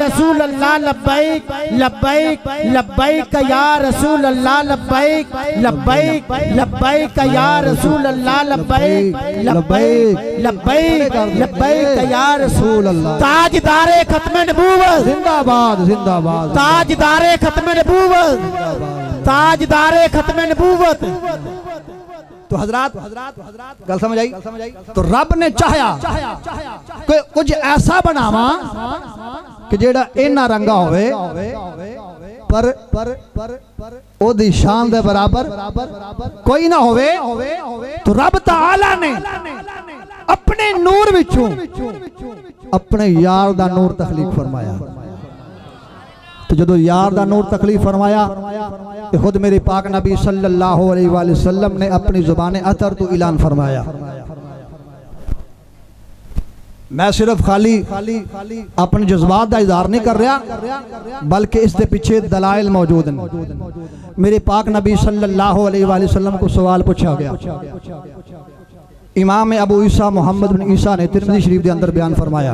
रसूल अल्लाह लब्बैक लब्बैक लब्बैक या रसूल अल्लाह लब्बैक लब्बैक लब्बैक या रसूल अल्लाह लब्बैक लब्बैक लब्बैक लब्बैक या रसूल अल्लाह। ताजदारे खत्म नबूवत जिंदाबाद जिंदाबाद। ताजदारे खत्म नबूवत ताजदारे खत्म नबूवत। तो हजरात गल समझ आई। तो रब ने चाहया कुछ ऐसा बनावा कि जेड़ा इन्ना रंगा होवे पर ओदी शान दे बराबर कोई ना होवे। तो रब तआला ने अपने नूर विचों अपने यार दा नूर तखलीक फरमाया। तो जो यार दा नूर तकलीफ फरमाया तो खुद मेरे पाक नबी सल्लल्लाहु अलैहि वसल्लम ने अपनी जुबान अतर तो ऐलान फरमाया। मैं सिर्फ खाली अपने जज्बात का इजहार नहीं कर रहा बल्कि इसके पीछे दलाइल मौजूद हैं। मेरे पाक नबी सल्लल्लाहु अलैहि वसल्लम को सवाल पूछा गया। इमाम अबू ईसा मोहम्मद बिन ईसा ने तिरमिज़ी शरीफ के अंदर बयान फरमाया।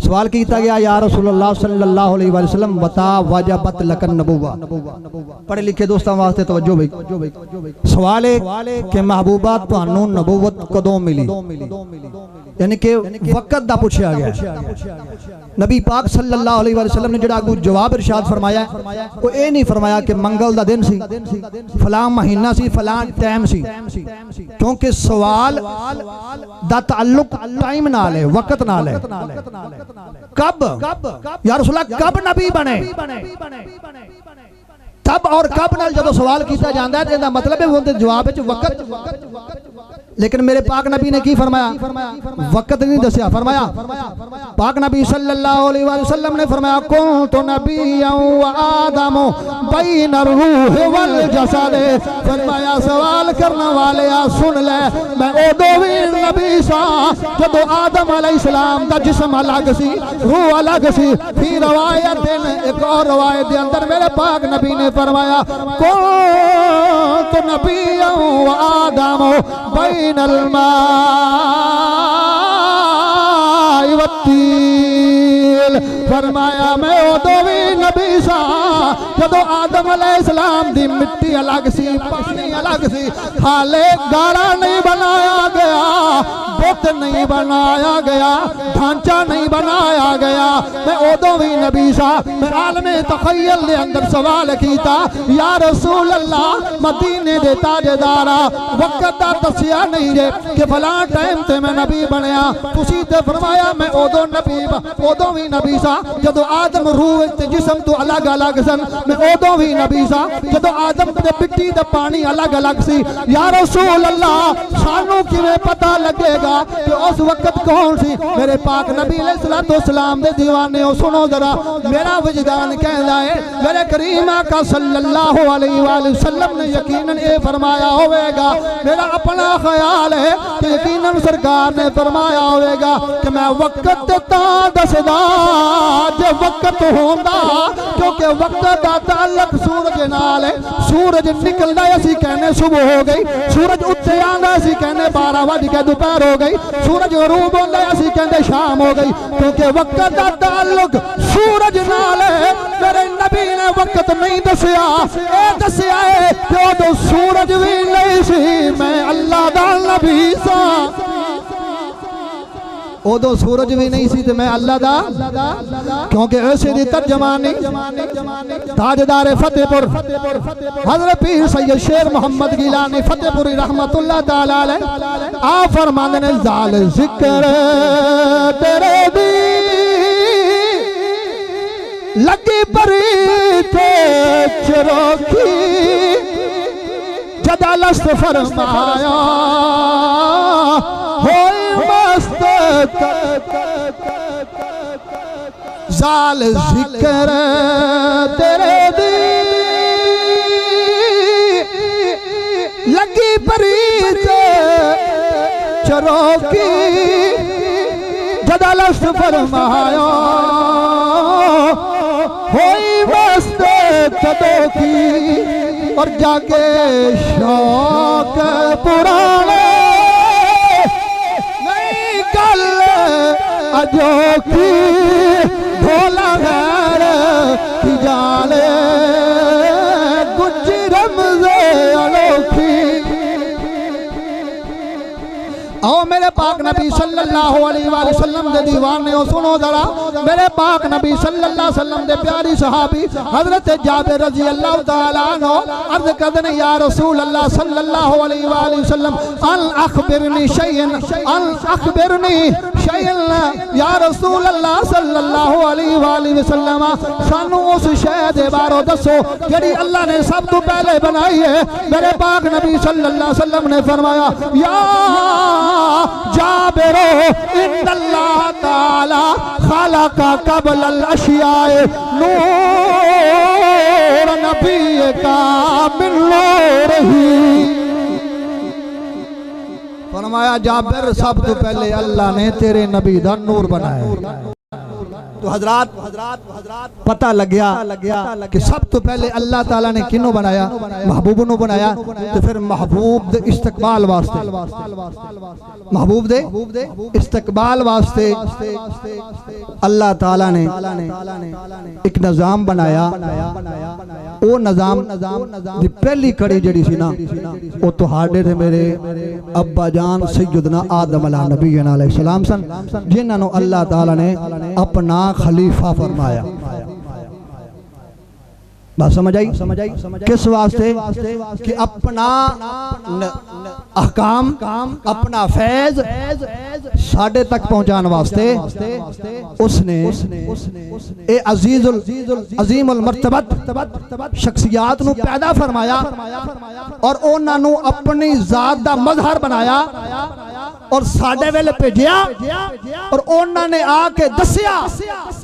सवाल किया गया या रसूलुल्लाह सल्लल्लाहु अलैहि वसल्लम बता वजबत लकन नबुवा। पढ़े लिखे दोस्तों वास्ते तवज्जो भाई। सवाल है कि महबूबा तुहानू नबुवत कदों मिली, यानी कि वक्त दा पूछा गया। नबी पाक सल्लल्लाहु अलैहि वसल्लम ने जड़ा अगू जवाब इरशाद फरमाया वो ये नहीं फरमाया कि मंगल दा दिन सी, फलां महीना सी, फलां टाइम सी, क्योंकि सवाल दा ताल्लुक टाइम नाल है, वक्त नाल है। कब या रसूलल्लाह कब नबी बने, तब और कब नाल जब सवाल किया जाता है तो मतलब है वो जवाब वक्त। लेकिन मेरे पाक नबी ने की फरमाया, वक्त नहीं दसिया। फरमाया पाक नबी सल्लल्लाहु अलैहि वसल्लम ने फरमाया कुन्तु नबिय्यन व आदम बैन रूह वल जसद। फरमाया सवाल करने वाले आ सुन ले, मैं उदों भी नबी सा जदों आदम अलैहिस्सलाम दा जिस्म अलग सी, रूह अलग सी। फिर रवायत एक और रवायत के अंदर मेरे पाक नबी ने फरमाया कुन्तु नबिय्यन व आदम बैनल माई वत्तील। फरमाया मैं उदों भी नबी सा जदों आदम अलैहिस्सलाम दी मिट्टी अलग सी, पानी अलग सी। हाले गाड़ा नहीं बनाया गया, बुत नहीं बनाया गया, ढांचा नहीं बनाया गया। मैं उदों भी नबी सा। मैं आलमे तखय्युल दे अंदर सवाल कीता या रसूल अल्लाह मदीने दे ताजदारा वक्त दा दसिया नहीं जे कि फलां टाइम ते मैं नबी बनया। तुसी ते फरमाया मैं उदों नबी उदों भी नबी सा जदों आदम रूह ते जिस्म तो अलग अलग सन। मैं उदों भी नबी सा जदों आदम ते मिट्टी ते पानी अलग अलग सी। या रसूल अल्लाह सानू किवें पता लगेगा कि उस वक्त कौन सी। मेरे पाक नबी अलैहिस्सलाम दे दीवाने हो सुनो जरा, मेरा वजदान कहता है मेरे करीम आका सल्लल्लाहु अलैहि वसल्लम ने यकीनन ये फरमाया होगा। मेरा अपना ख्याल है कि यकीनन सरकार ने फरमाया होगा कि मैं वक्त तां दसदा जे वक्त होंदा, क्योंकि वक्त दा ताल्लुक सूरज नाल है। सूरज निकलदा असीं कहने सुबह हो गई, सूरज उत्ते आंदा असीं कहने 12 बज के दोपहर हो गई, सूरज गरूब होंदा असीं कहंदे शाम हो गई, क्योंकि वक्त दा ताल्लुक सूरज नाल है। मेरे नबी ने वक्त नहीं दसिया, ए दसिया है कि उदों सूरज भी नहीं सी, मैं अल्लाह दा नबी सा। उदों सूरज भी नहीं सी तो मैं अल्लाह दा, क्योंकि ऐसे दी तर्जमानी ताजदार फतेहपुर हजरत पीर सैयद शेर मोहम्मद गिलानी फतेहपुरी रहमतुल्लाह ताला अलैह आ फरमांदे ने जाल जिक्र तेरे दी लगी परी ते चरोखी जदालस्त फरमाया होए मस्त जाल जिक्र तेरे दी लगी परीत चरोकी जदालस्त फरमाया होई मस्त कदों की और जागे शौक पुराने नहीं गल अजोखी ढोला गैर की जाले कुछ रमज़े अनोखी। आओ मेरे पाक नबी सल्लल्लाहु अलैहि वसल्लम दे दीवाने हो, सुनो जरा मेरे पाक नबी सल्लल्लाहु अलैहि वसल्लम दे प्यारी सहाबी हजरत जाबिर रजी अल्लाह तआला अन्हु अर्ज करदे ने या रसूल अल्लाह सल्लल्लाहु अलैहि वसल्लम अन अखबिरनी शैयन या रसूल अल्लाह सल्लल्लाहु अलैहि वसल्लम सानू उस शै दे बारे दसो जेड़ी अल्लाह ने सब तो पहले बनाई है। मेरे पाक नबी सल्लल्लाहु अलैहि वसल्लम ने फरमाया या जाबिरो इन्नल्लाह ताला खलका कबल अल अशियाए नूर नबी का मिन नूरही। फरमाया जाबिर सब तो पहले अल्लाह ने तेरे नबी दा नूर बनाया। तो हजरात पता लग गया कि सब तो पहले अल्लाह ताला ने किन्नों बनाया, महबूब नु बनाया। तो फिर महबूब दे इस्तकबाल वास्ते, महबूब दे इस्तकबाल वास्ते अल्लाह ताला ने एक निजाम बनाया। वो निजाम दी पहली कड़ी जड़ी सी ना वो तुहाडे ते मेरे अब्बा जान सैयदना आदम अलैहि सलाम सन, जिन्हां नु अल्लाह ताला ने अपना खलीफा फरमाया। बात समझ आई? किस वास्ते कि अपना अहकाम अपना फैज साढ़े तक पहुंचाने वास्ते उसने ए अजीमुल मर्तबत शख्सियात नु पैदा फरमाया और उन्हां नु अपनी जात दा मजहर बनाया और साढ़े वेले भेजिया और उन्हां ने आके दसिया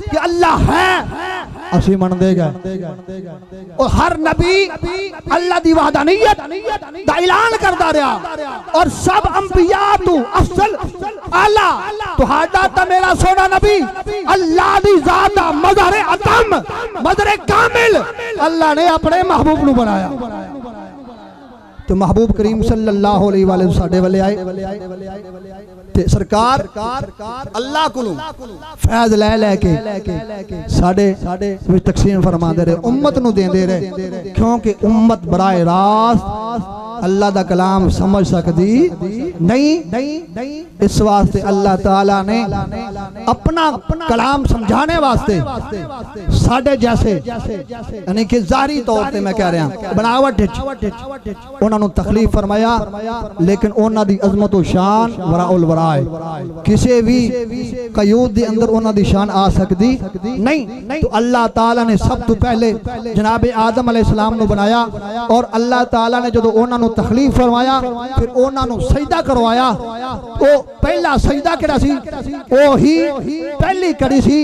कि अल्लाह है, असी मनदे गए। और हर नबी अल्लाह दी वहदानियत दा ऐलान करदा रहा और सब अंबिया तू अफजल आला तुहाडा ता मेरा सोना नबी अल्लाह दी जात दा मजहर अतम मजहर कामिल अल्लाह ने अपने महबूब नु बनाया। तो महबूब करीम सल्लल्लाहु अलैहि वसल्लम साडे वाले आए ते सरकार अल्लाह कोलों फैज ले के साडे विच तकसीम फरमांदे रहे, उम्मत नु देंदे रहे, क्योंकि उम्मत बराए रास्त अल्लाह दा कलाम समझ सकती नहीं। इस वास्ते अल्लाह ताला ने अपना कलाम समझाने वास्ते साडे जैसे यानी कि जाहिरी तौर पे मैं कह रहा बनावट उन्हां नु तकलीफ फरमाया, लेकिन उन्हां दी अजमत व शान वराउल वरा है, किसी भी कयूद दे अंदर उन्हां दी शान आ सकती नहीं। तो अल्लाह ताला ने सब तो पहले जनाब आदम अलैहिस्सलाम नु बनाया और अल्लाह ताला ने जदों उन्हां नु तकलीफ फरमाया फिर उन्हां नु सजदा करवाया। ओ पहला सजदा केड़ा सी? ओ ही पहली कड़ी सी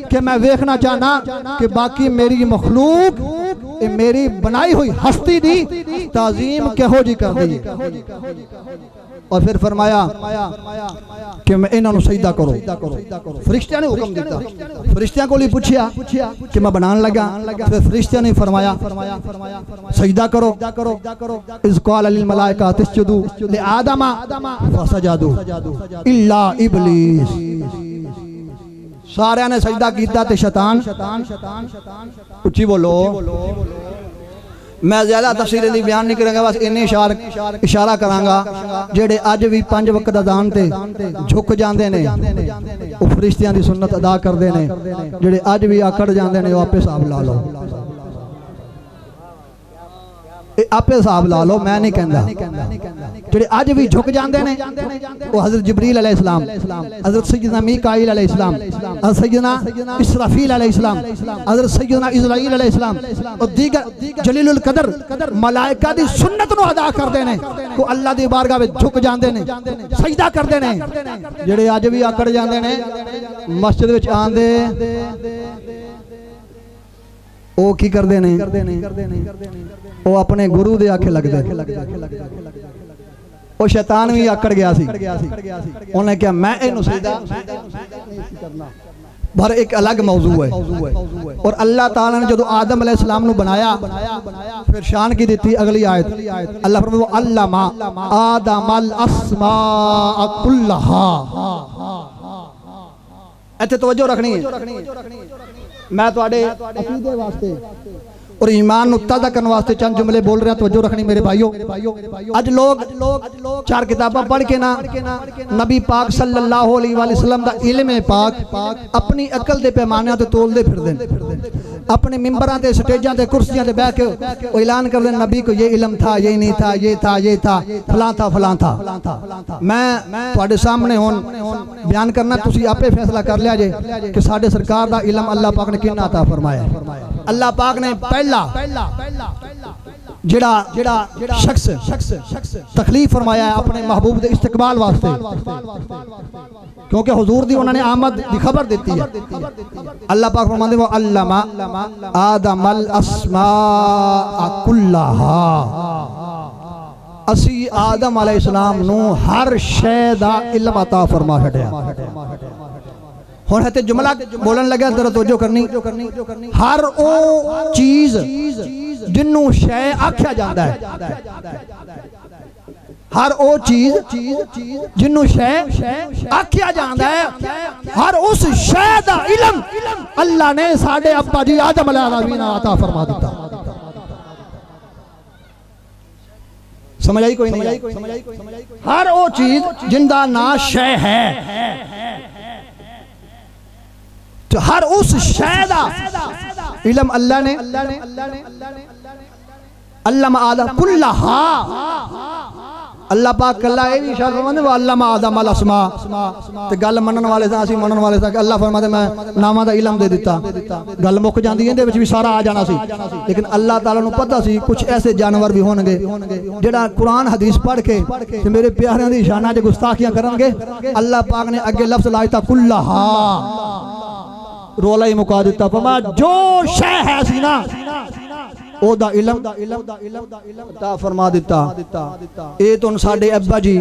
कि मैं देखना चाहना कि बाकी मेरी मखलूक मेरी बनाई हुई हस्ती दी ताजीम कहो जी कर दी। और फिर फरमाया कि मैं इन्हां नु सजदा करो। फरिश्तियां ने हुक्म दिता, फरिश्तियां को पूछया कि मैं बनाने लगा, फिर फरिश्तियां ने फरमाया सजदा करो। इज़ क़ाल लिल मलाइका तस्जुदू लि आदम फसजदू इल्ला इब्लीस। सारे ने सजदा किया ते शैतान उच्ची बोलो। मैं ज्यादा तफसील बयान नहीं करूंगा, बस इन्ने इशारा करांगा जेड़े अज भी 5 वक्त अजान ते झुक जाते ने वो फरिश्तियां दी सुन्नत अदा करते हैं, जेड़े अज भी आकड़ जाते हैं वो आपे हिसाब ला लो, आपे हिसाब ला लो, मैं नहीं कहता। जेड़े अज भी झुक जाते हैं वो हजरत जिब्रील अलैहिस्सलाम, हजरत सैयदना मीकाईल अलैहिस्सलाम, हजरत सैयदना इसराफील अलैहिस्सलाम, हजरत सैयदना इज़राईल अलैहिस्सलाम और दीगर जलीलुल कदर मलाइका दी सुन्नत नु अदा करते हैं को अल्लाह दी बारगाह विच झुक जाते हैं, सजदा करते हैं। जेड़े अज भी आकड़ जाते हैं मस्जिद विच आंदे ओ की करते हैं, वो अपने गुरु दे आखे लगते। वो शैतान भी आकड़ गया सी, उन्हें क्या मैं इन्हू सजदा पर एक अलग मौजू है। और अल्लाह ताला ने जो आदम अलैहिस्सलाम नु बनाया फिर शान की दी अगली आयत अल्लाह फरमाता अल्लामा आदमल अस्मा कुल्लहा। इत्थे तवज्जो रखनी है। मैं तुहाडे अकीदे वास्ते और ईमान नूं ताज़ा करने वास्ते चंद जुमले बोल रहा, तवज्जो रखनी मेरे भाइयों। अज लोग चार किताबां पढ़ के ना नबी पाक सल्लल्लाहु अलैहि वसल्लम दा इल्म पाक अपनी अकल दे पैमाने ते तोलदे फिरदे, अपने मिंबरां ते स्टेजां ते कुर्सियां ते बैठ के वो ऐलान कर दे नबी को ये इल्म था, ये नहीं था, ये था, ये था, फलां था। मैं तुहाडे सामने हुण बयान करना, तुसीं आपे फैसला कर लिया जे कि साडे सरकार दा इल्म अल्लाह पाक ने किन्ना अता फरमाया। अल्लाह पाक ने पहला जिहड़ा शख्स तकलीफ फरमाया है अपने महबूब दे इस्तकबाल वास्ते, क्योंकि हुजूर दी उन्होंने आमद दी खबर देती है। अल्लाह पाक फरमाते वो अल्लमा आदमल अस्मा कुल्लाहा, असी आदम अलैहिस्सलाम नू हर शै दा इल्म अता फरमा छड्या। हुण है जुमला बोलन लगा, जरा तवज्जो करनी। हर ओ चीज जिन्नू शै आख्या जाता है, हर ओ चीज जिन्नू शै आख्या जाता है, हर उस शै दा इल्म अल्लाह ने साडे अब्बा जी आदम अलैहिस्सलाम अता फरमा दिता। समझ आई कोई नहीं? हर ओ चीज जिंदा ना शै है, तो हर उस शै दा इल्म अल्लाह ने अल्लामा आदम कुल्लाहा, अल्लाह पाक कल्ला ये भी इशारा फरमांदे वा अल्लामा आदम अल अस्मा, ते गल मनन वाले सा असीं मनन वाले सा कि अल्लाह फरमांदे मैं नामां दा इल्म दे दिता, गल मुक जांदी इहदे विच भी सारा आ जाना सी। लेकिन अल्लाह ताला नूं पता सी कुछ ऐसे जानवर भी होणगे जेड़ा कुरान हदीस पढ़ के ते मेरे प्यारियां दी शानां च गुस्ताखियां करनगे। अल्लाह पाक ने अगे लफ्ज़ लाया कुल्लाहा, रोला ही मुका दिता, फरमा जो शै है सी ना ओदा इल्म अता फरमा दिता। ए तो साडे अब्बा जी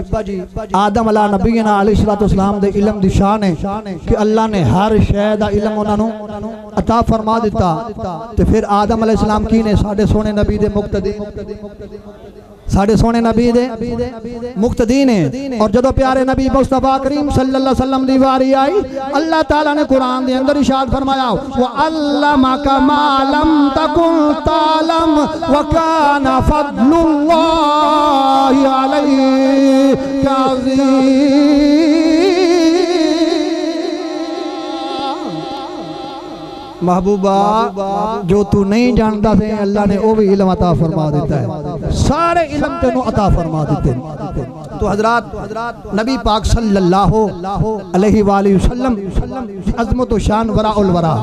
आदम अला नबीना अलैहिस्सलातु वस्सलाम दे इल्म दी शान है कि अल्लाह ने हर शै दा इल्म उन्हां नूं अता फरमा दिता। ते फिर आदम अलैहिस्सलाम की ने साडे सोने नबी दे मुक्तदी, साडे सोने नबी दे मुक्तदी ने। और जदों प्यारे नबी मुस्तफा करीम सल्लल्लाहु अलैहि वसल्लम दी वारी आई, अल्लाह ताला ने कुरान दे अंदर इरशाद फरमाया व अल्लमका मा लम तकुन तालम व काना फद्लुल्लाहि अलैका अज़ीम। महबूबा जो तू नहीं जानता थे अल्लाह ने वो भी इल्म अता फरमा देता है, सारे इल्म तेनू अता फरमा देते। तो हजरात नबी पाक सल्लल्लाहु अलैहि वसल्लम अज़मत व शान वरा उल वरा,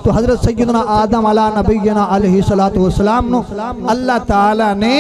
तो हजरत सैयदना आदम अला नबीना अलैहि सलातु व सलाम नु अल्लाह ताला ने